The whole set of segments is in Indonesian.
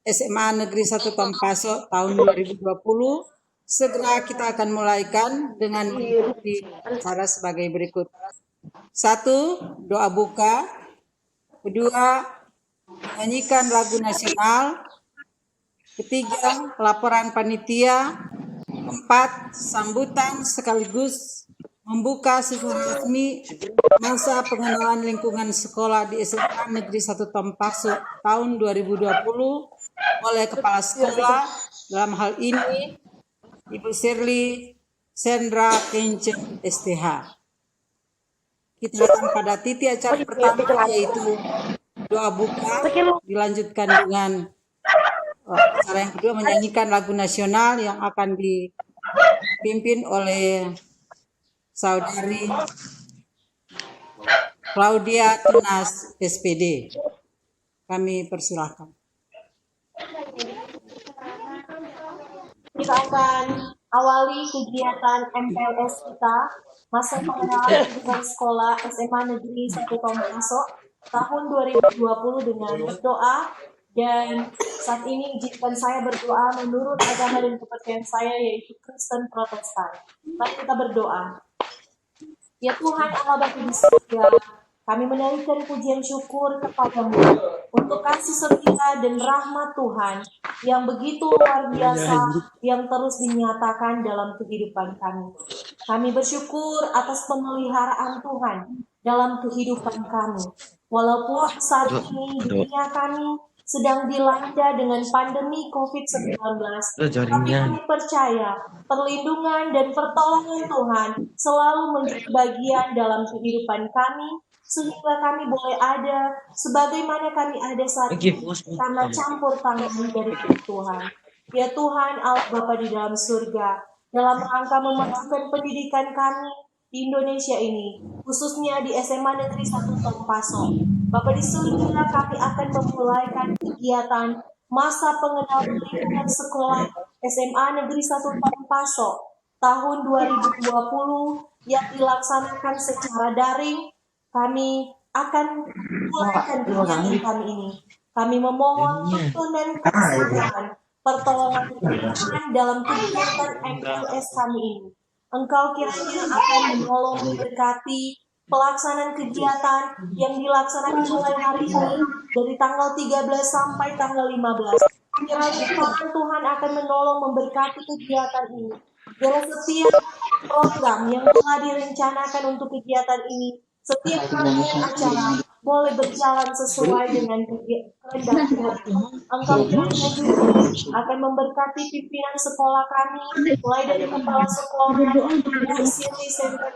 SMA Negeri 1 Tampaso tahun 2020 segera kita akan mulaikan dengan mengikuti cara sebagai berikut. 1. Doa buka. 2. Menyanyikan lagu nasional. 3. Laporan panitia. 4. Sambutan sekaligus membuka secara resmi masa pengenalan lingkungan sekolah di SMA Negeri 1 Tampaso tahun 2020 oleh Kepala Sekolah, dalam hal ini Ibu Shirley Sendra Kenceng STH. Kita datang pada titik acara pertama, yaitu doa buka, dilanjutkan dengan acara yang kedua menyanyikan lagu nasional yang akan dipimpin oleh Saudari Claudia Tunas SPD. Kami persilahkan. Kita akan awali kegiatan MPLS kita, masa pengenalan lingkungan sekolah SMA Negeri 1 Tampaso tahun 2020 dengan berdoa. Dan saat ini izinkan saya berdoa menurut agama dan kepercayaan saya, yaitu Kristen Protestan. Mari kita berdoa. Ya Tuhan Allah Bapa di surga, kami menaikkan pujian syukur kepadamu untuk kasih setia dan rahmat Tuhan yang begitu luar biasa yang terus dinyatakan dalam kehidupan kami. Kami bersyukur atas pemeliharaan Tuhan dalam kehidupan kami. Walaupun saat ini dunia kami sedang dilanda dengan pandemi COVID-19, tapi kami percaya perlindungan dan pertolongan Tuhan selalu menjadi bagian dalam kehidupan kami, sehingga kami boleh ada sebagaimana kami ada saat ini karena campur tangan dari Tuhan. Ya Tuhan Allah Bapa di dalam surga, dalam rangka memajukan pendidikan kami di Indonesia ini, khususnya di SMA Negeri 1 Tampaso, Bapa di surga, kami akan memulaikan kegiatan masa pengenalan lingkungan sekolah SMA Negeri 1 Tampaso tahun 2020 yang dilaksanakan secara daring. Kami akan memulaikan kegiatan kami ini. Kami memohon tuntunan kesehatan, pertolongan Tuhan dalam kegiatan MPLS kami ini. Engkau kiranya akan menolong memberkati pelaksanaan kegiatan yang dilaksanakan mulai hari ini dari tanggal 13 sampai tanggal 15. Kiranya Tuhan akan menolong memberkati kegiatan ini. Dalam setiap program yang telah direncanakan untuk kegiatan ini, setiap rangkaian acara boleh berjalan sesuai dengan kehendak Tuhan. Engkau kiranya akan memberkati pimpinan sekolah kami, mulai dari kepala sekolah, Bu Siti Sendra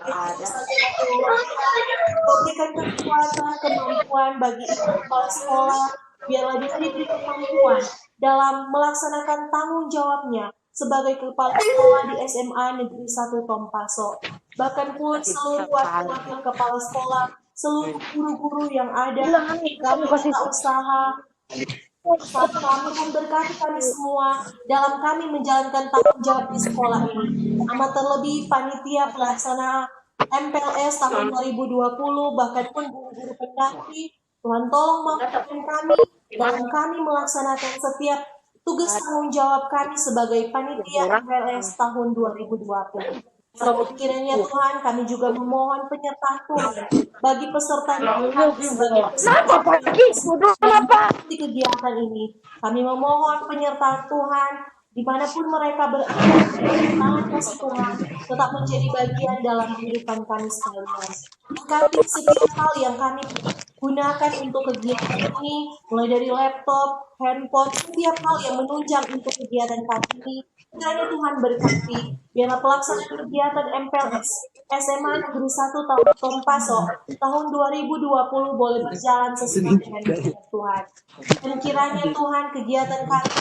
berikan kekuatan, kemampuan bagi kepala sekolah, biarlah dia diberi kemampuan dalam melaksanakan tanggung jawabnya sebagai kepala sekolah di SMA Negeri 1 Tampaso. Bahkan pun seluruh wakil kepala sekolah, seluruh guru-guru yang ada, kami minta usaha, kami memberkati kami semua dalam kami menjalankan tanggung jawab di sekolah ini. Amat terlebih panitia pelaksana MPLS tahun 2020, bahkan pun guru-guru pendamping, Tuhan tolong mampukan kami dalam kami melaksanakan setiap tugas tanggung jawab kami sebagai panitia MPLS tahun 2020. Kiranya Tuhan, kami juga memohon penyertaan Tuhan bagi peserta kami sebagai peserta di kegiatan ini. Kami memohon penyertaan Tuhan dimanapun mereka berada, tangan kasih Tuhan tetap menjadi bagian dalam kehidupan kami sekalian. Berkati setiap hal yang kami gunakan untuk kegiatan ini, mulai dari laptop, handphone, setiap hal yang menunjang untuk kegiatan kami ini. Kiranya Tuhan berkati, biarlah pelaksanaan kegiatan MPLS SMA Negeri 1 tahun Tampaso tahun 2020 boleh berjalan sesuai dengan kehendak Tuhan. Dan kiranya Tuhan kegiatan kami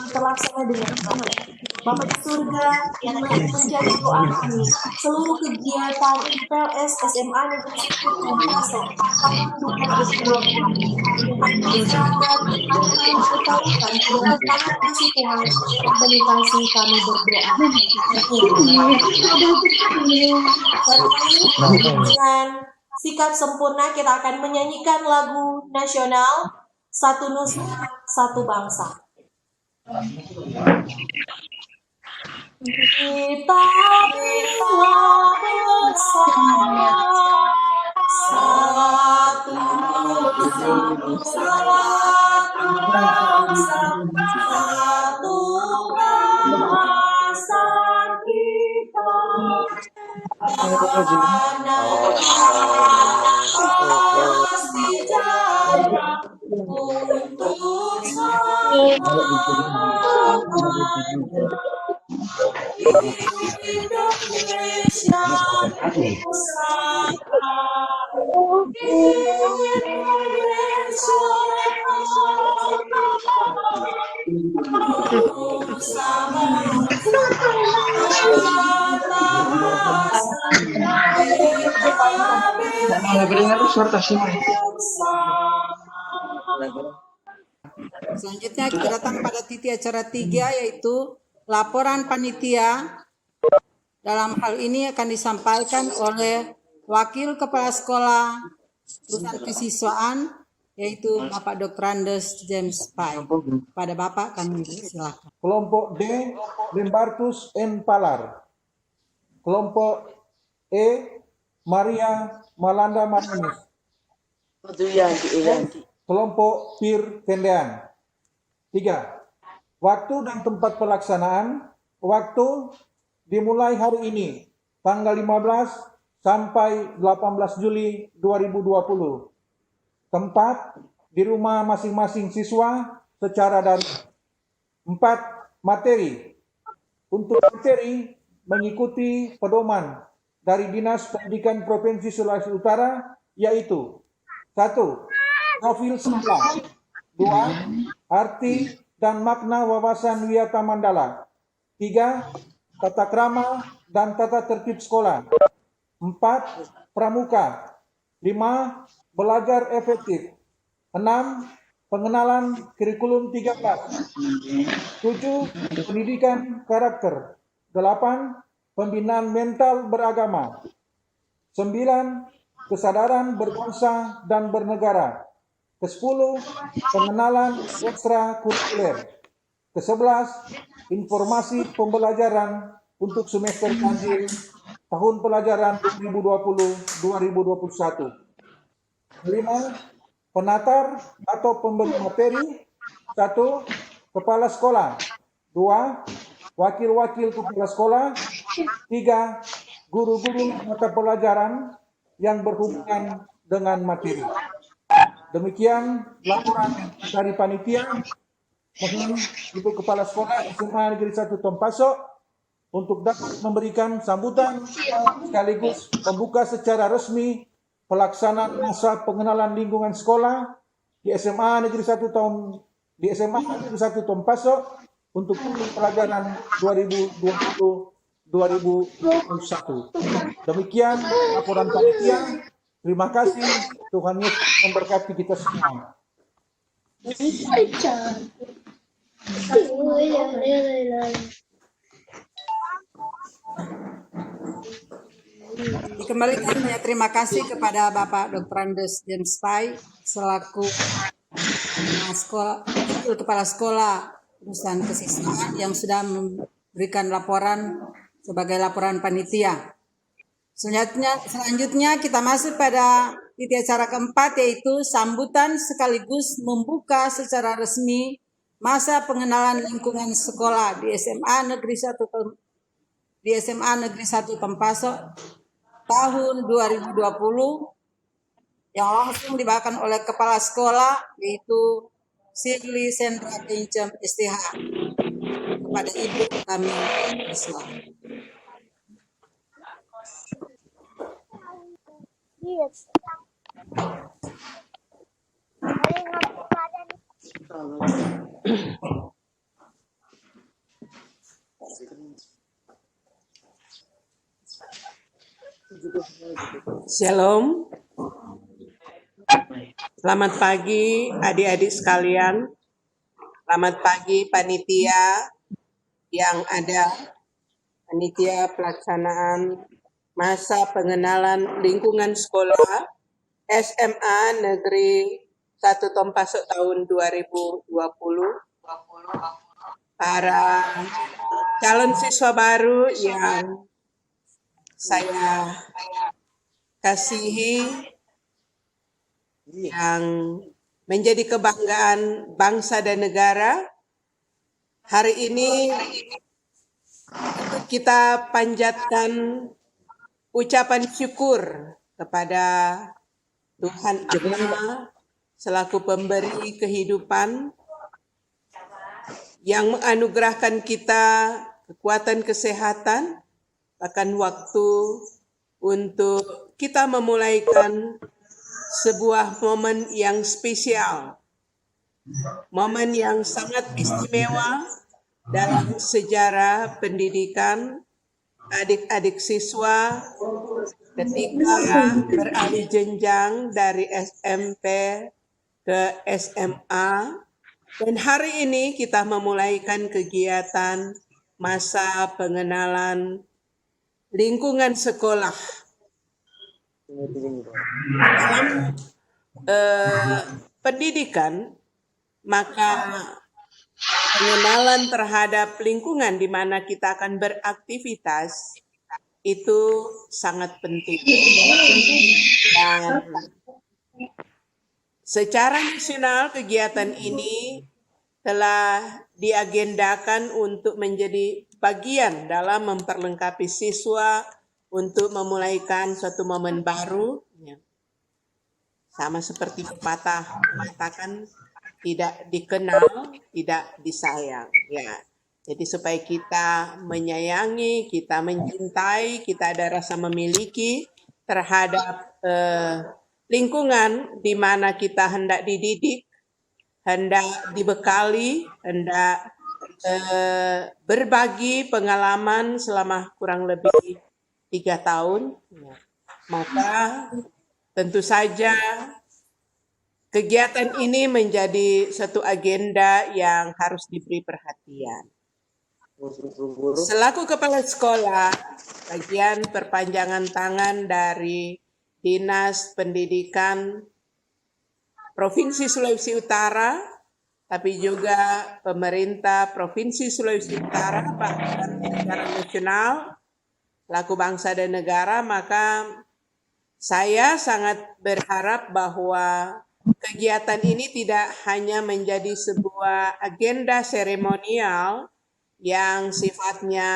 terlaksana dengan baik. Bapa di surga yang menjadi doa kami, seluruh kegiatan MPLS SMA Negeri 1 Tampaso tahun 2020 kami berdoa. Dengan sikap sempurna kita akan menyanyikan lagu nasional Satu Nusa Satu Bangsa. Kita bisa bersama satu satu bangsa, satu bahasa kita. Pasti jaya untuk selamanya. Indonesia Pusaka, Indonesia bangsa bahasa kita Selanjutnya kita datang pada titik acara 3, yaitu laporan panitia. Dalam hal ini akan disampaikan oleh Wakil Kepala Sekolah Urusan Kesiswaan, yaitu Bapak Dr. Andes James Pai. Pada Bapak kami silakan. Kelompok D, Lembartus N. Palar. Kelompok E, Maria Malanda Marmanis. Kelompok Pir Kendean. 3. Waktu dan tempat pelaksanaan. Waktu dimulai hari ini, tanggal 15 sampai 18 Juli 2020. Tempat di rumah masing-masing siswa secara daring. 4. Materi. Untuk materi mengikuti pedoman dari Dinas Pendidikan Provinsi Sulawesi Utara, yaitu 1. Profil sekolah. 2. Arti dan makna wawasan Wiyata Mandala. 3. Tata krama dan tata tertib sekolah. 4. Pramuka. 5. Belajar efektif. 6. Pengenalan kurikulum 13. 7. Pendidikan karakter. 8. Pembinaan mental beragama. 9. Kesadaran berbangsa dan bernegara. 10. Pengenalan ekstrakurikuler. 11. Informasi pembelajaran untuk semester ganjil tahun pelajaran 2020-2021. 5. Penatar atau pemberi materi. 1. Kepala sekolah. 2. Wakil-wakil kepala sekolah. 3. Guru-guru mata pelajaran yang berhubungan dengan materi. Demikian laporan dari panitia. Mohon Ibu Kepala Sekolah SMA Negeri 1 Tompaso untuk dapat memberikan sambutan sekaligus membuka secara resmi pelaksanaan masa pengenalan lingkungan sekolah di SMA Negeri 1 Tompaso untuk pelajaran 2020-2021. Demikian laporan panitia. Terima kasih. Tuhan Yesus memberkati kita semua. Dikembalikan ya, terima kasih kepada Bapak Dr. Andes James Pai selaku Kepala Sekolah Urusan Kesiswaan yang sudah memberikan laporan sebagai laporan panitia. Selanjutnya kita masuk pada titik acara keempat, yaitu sambutan sekaligus membuka secara resmi masa pengenalan lingkungan sekolah di SMA Negeri 1 Tompaso tahun 2020 yang langsung dibawakan oleh Kepala Sekolah, yaitu Shirley Sendra Kencem STH. Kepada Ibu kami persilakan. Yes. Shalom. Selamat pagi adik-adik sekalian. Selamat pagi panitia yang ada, panitia pelaksanaan masa pengenalan lingkungan sekolah SMA Negeri 1 Tompaso tahun 2020. para calon siswa baru yang saya kasihi, yang menjadi kebanggaan bangsa dan negara. Hari ini kita panjatkan ucapan syukur kepada Tuhan Allah selaku pemberi kehidupan yang menganugerahkan kita kekuatan kesehatan, bahkan waktu untuk kita memulaikan sebuah momen yang spesial, momen yang sangat istimewa dalam sejarah pendidikan adik-adik siswa ketika beralih jenjang dari SMP ke SMA. Dan hari ini kita memulaikan kegiatan masa pengenalan lingkungan sekolah. Dalam pendidikan, maka pengenalan terhadap lingkungan di mana kita akan beraktivitas itu sangat penting. Dan secara nasional kegiatan ini telah diagendakan untuk menjadi bagian dalam memperlengkapi siswa untuk memulaikan suatu momen baru. Sama seperti pepatah mengatakan, tidak dikenal, tidak disayang. Ya, jadi supaya kita menyayangi, kita mencintai, kita ada rasa memiliki terhadap lingkungan di mana kita hendak dididik, hendak dibekali, hendak berbagi pengalaman selama kurang lebih 3 tahun. Maka tentu saja kegiatan ini menjadi satu agenda yang harus diberi perhatian. Selaku kepala sekolah, bagian perpanjangan tangan dari Dinas Pendidikan Provinsi Sulawesi Utara, tapi juga pemerintah Provinsi Sulawesi Utara, bahkan secara nasional, laku bangsa dan negara, maka saya sangat berharap bahwa kegiatan ini tidak hanya menjadi sebuah agenda seremonial yang sifatnya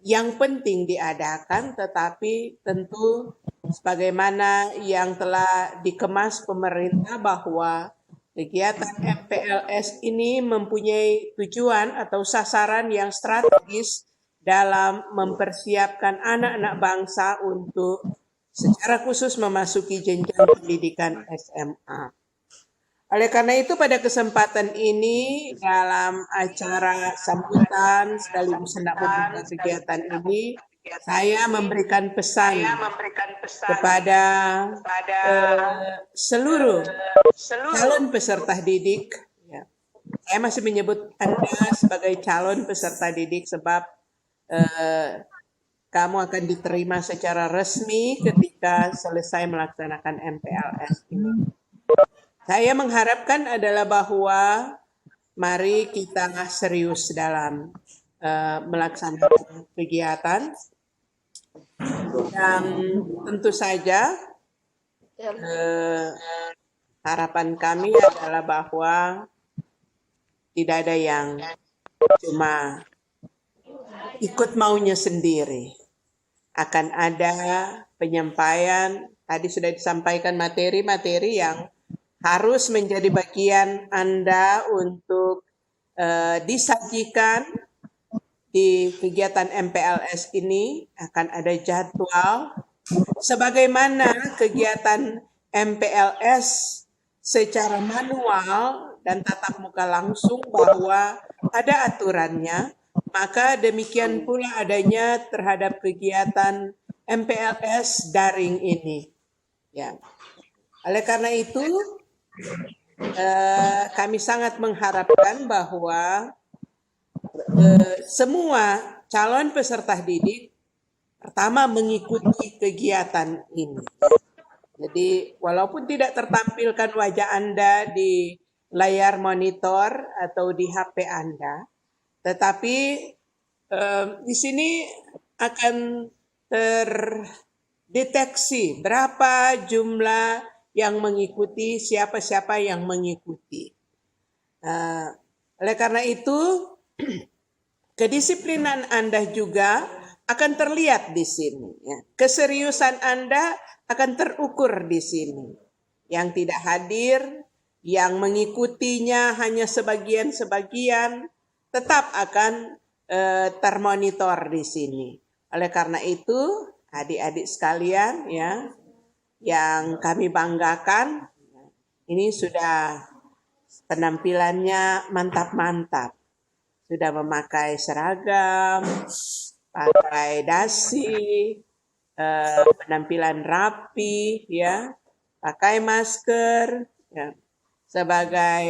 yang penting diadakan, tetapi tentu sebagaimana yang telah dikemas pemerintah bahwa kegiatan MPLS ini mempunyai tujuan atau sasaran yang strategis dalam mempersiapkan anak-anak bangsa untuk secara khusus memasuki jenjang pendidikan SMA. Oleh karena itu pada kesempatan ini dalam acara sambutan sekaligus hendak membuka kegiatan ini, saya memberikan pesan kepada seluruh calon peserta didik. Ya. Saya masih menyebut Anda sebagai calon peserta didik sebab kamu akan diterima secara resmi ketika selesai melaksanakan MPLS ini. Saya mengharapkan adalah bahwa mari kita serius dalam melaksanakan kegiatan. Dan tentu saja harapan kami adalah bahwa tidak ada yang cuma ikut maunya sendiri. Akan ada penyampaian, tadi sudah disampaikan materi-materi yang harus menjadi bagian Anda untuk disajikan di kegiatan MPLS ini. Akan ada jadwal sebagaimana kegiatan MPLS secara manual dan tatap muka langsung bahwa ada aturannya. Maka demikian pula adanya terhadap kegiatan MPLS daring ini. Ya. Oleh karena itu, kami sangat mengharapkan bahwa semua calon peserta didik pertama mengikuti kegiatan ini. Jadi walaupun tidak tertampilkan wajah Anda di layar monitor atau di HP Anda, tetapi di sini akan terdeteksi berapa jumlah yang mengikuti, siapa-siapa yang mengikuti. Oleh karena itu, kedisiplinan Anda juga akan terlihat di sini. Ya. Keseriusan Anda akan terukur di sini. Yang tidak hadir, yang mengikutinya hanya sebagian-sebagian, tetap akan termonitor di sini. Oleh karena itu, adik-adik sekalian ya, yang kami banggakan, ini sudah penampilannya mantap-mantap. Sudah memakai seragam, pakai dasi, penampilan rapi, ya, pakai masker, ya, sebagai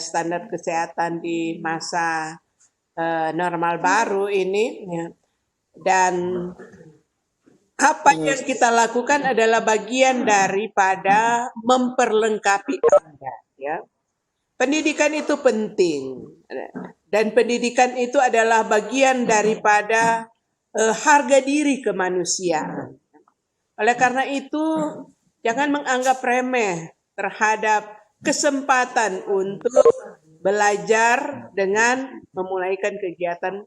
standar kesehatan di masa normal baru ini, ya. Dan apa yang kita lakukan adalah bagian daripada memperlengkapi Anda, ya. Pendidikan itu penting, dan pendidikan itu adalah bagian daripada harga diri kemanusiaan. Oleh karena itu, jangan menganggap remeh terhadap kesempatan untuk belajar dengan memulaikan kegiatan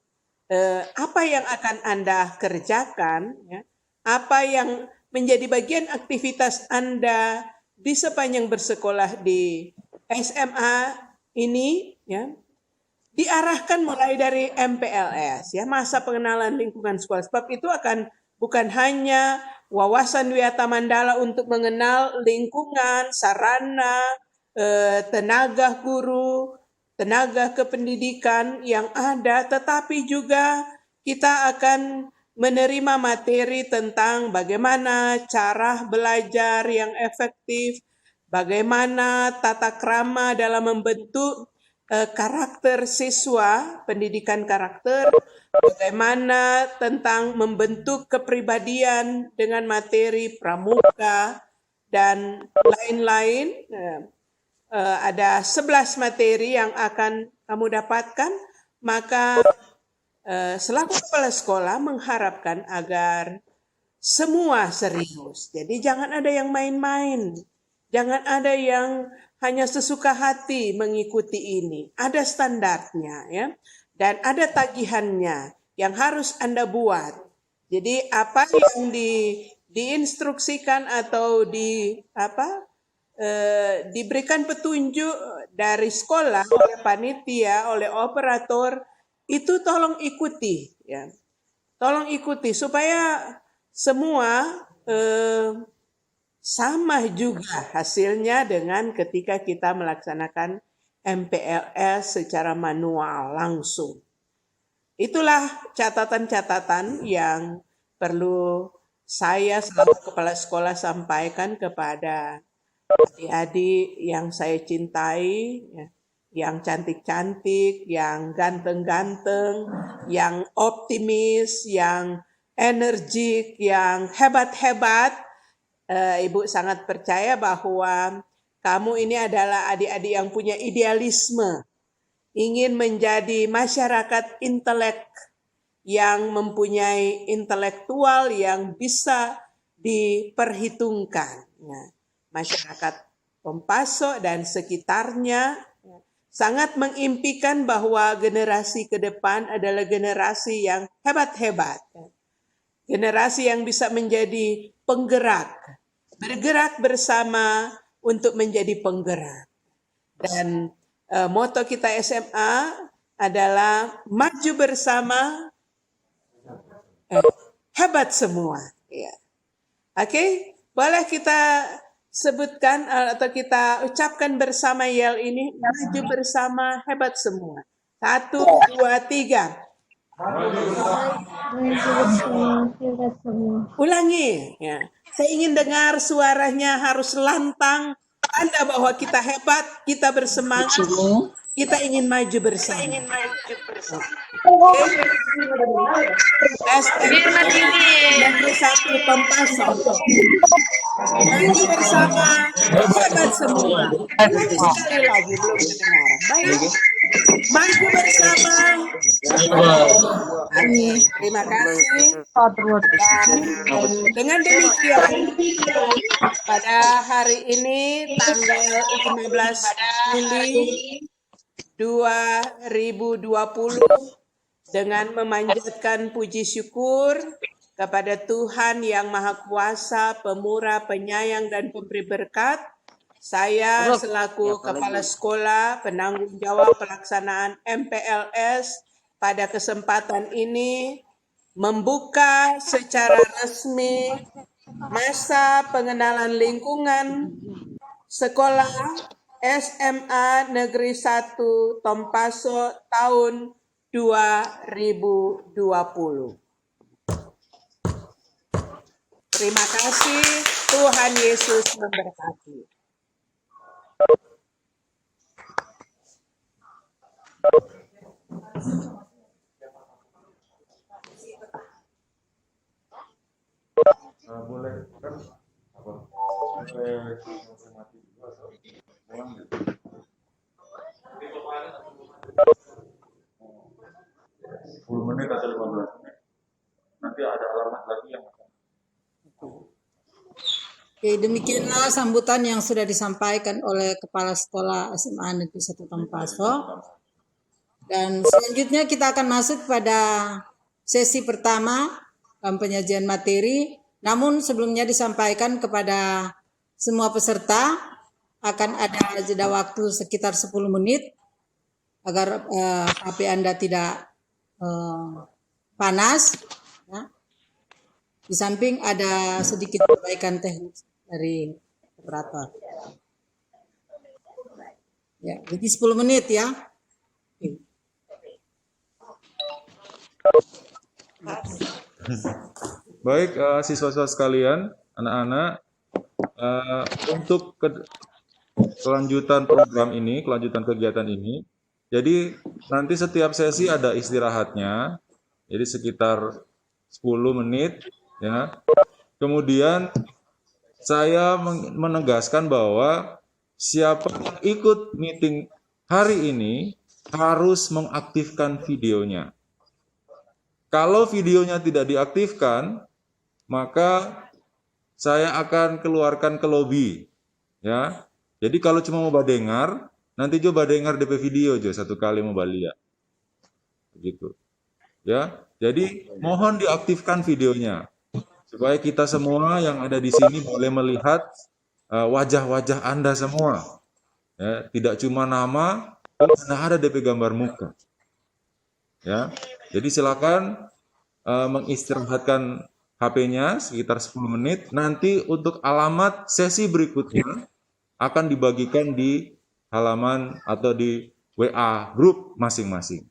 apa yang akan Anda kerjakan, ya, apa yang menjadi bagian aktivitas Anda di sepanjang bersekolah di SMA ini, ya, diarahkan mulai dari MPLS, ya, masa pengenalan lingkungan sekolah. Sebab itu akan bukan hanya wawasan Wiyata Mandala untuk mengenal lingkungan, sarana, tenaga guru, tenaga kependidikan yang ada, tetapi juga kita akan menerima materi tentang bagaimana cara belajar yang efektif, bagaimana tata krama dalam membentuk karakter siswa, pendidikan karakter, bagaimana tentang membentuk kepribadian dengan materi pramuka, dan lain-lain. Ada 11 materi yang akan kamu dapatkan, maka selaku kepala sekolah mengharapkan agar semua serius. Jadi jangan ada yang main-main, jangan ada yang hanya sesuka hati mengikuti ini. Ada standarnya, ya, dan ada tagihannya yang harus Anda buat. Jadi apa yang diinstruksikan atau diberikan petunjuk dari sekolah oleh panitia, oleh operator, itu tolong ikuti, ya. Tolong ikuti supaya semua sama juga hasilnya dengan ketika kita melaksanakan MPLS secara manual langsung. Itulah catatan-catatan yang perlu saya selaku kepala sekolah sampaikan kepada adik-adik yang saya cintai, ya, yang cantik-cantik, yang ganteng-ganteng, yang optimis, yang energik, yang hebat-hebat. Ibu sangat percaya bahwa kamu ini adalah adik-adik yang punya idealisme, ingin menjadi masyarakat intelek yang mempunyai intelektual yang bisa diperhitungkan. Nah, masyarakat Pompaso dan sekitarnya sangat mengimpikan bahwa generasi ke depan adalah generasi yang hebat-hebat. Generasi yang bisa menjadi penggerak, bergerak bersama untuk menjadi penggerak. Dan moto kita SMA adalah maju bersama, hebat semua. Ya. Oke, boleh kita sebutkan atau kita ucapkan bersama yel ini, maju bersama, hebat semua. 1, 2, 3. Ulangi, ya. Saya ingin dengar suaranya harus lantang, tanda bahwa kita hebat, kita bersemangat, kita ingin maju bersama. Negeri 1 Pompaso. Maju bersama, hebat semua. Ulangi sekali lagi, belum terdengar. Baik, maju bersama. Amin. Terima kasih. Dan dengan demikian, pada hari ini tanggal 15 Juli 2020, dengan memanjatkan puji syukur kepada Tuhan yang Maha Kuasa, Pemurah, Penyayang, dan Pemberi Berkat, saya selaku Kepala Sekolah penanggung jawab pelaksanaan MPLS pada kesempatan ini membuka secara resmi masa pengenalan lingkungan sekolah SMA Negeri 1 Tompaso tahun 2020. Terima kasih, Tuhan Yesus memberkati. Boleh kan apa? Boleh mati juga atau pulang gitu. 10 menit atau 15 menit. Nanti ada alamat lagi yang akan. Oke, demikianlah sambutan yang sudah disampaikan oleh Kepala Sekolah SMA Negeri 1 Tompaso. Dan selanjutnya kita akan masuk pada sesi pertama penyajian materi. Namun sebelumnya disampaikan kepada semua peserta akan ada jeda waktu sekitar 10 menit agar HP Anda tidak panas. Ya. Di samping ada sedikit perbaikan teknis dari operator. Ya, jadi 10 menit ya. Oke. Baik, siswa-siswa sekalian, anak-anak, untuk kelanjutan program ini, kelanjutan kegiatan ini, jadi nanti setiap sesi ada istirahatnya, jadi sekitar 10 menit, ya. Kemudian saya menegaskan bahwa siapa yang ikut meeting hari ini harus mengaktifkan videonya. Kalau videonya tidak diaktifkan, maka saya akan keluarkan ke lobby, ya. Jadi kalau cuma mau badengar, nanti coba dengar DP video jo satu kali mau balia, begitu, ya. Jadi mohon diaktifkan videonya supaya kita semua yang ada di sini boleh melihat wajah-wajah Anda semua, ya. Tidak cuma nama, karena ada DP gambar muka, ya. Jadi silakan mengistirahatkan HP-nya sekitar 10 menit. Nanti untuk alamat sesi berikutnya akan dibagikan di halaman atau di WA grup masing-masing.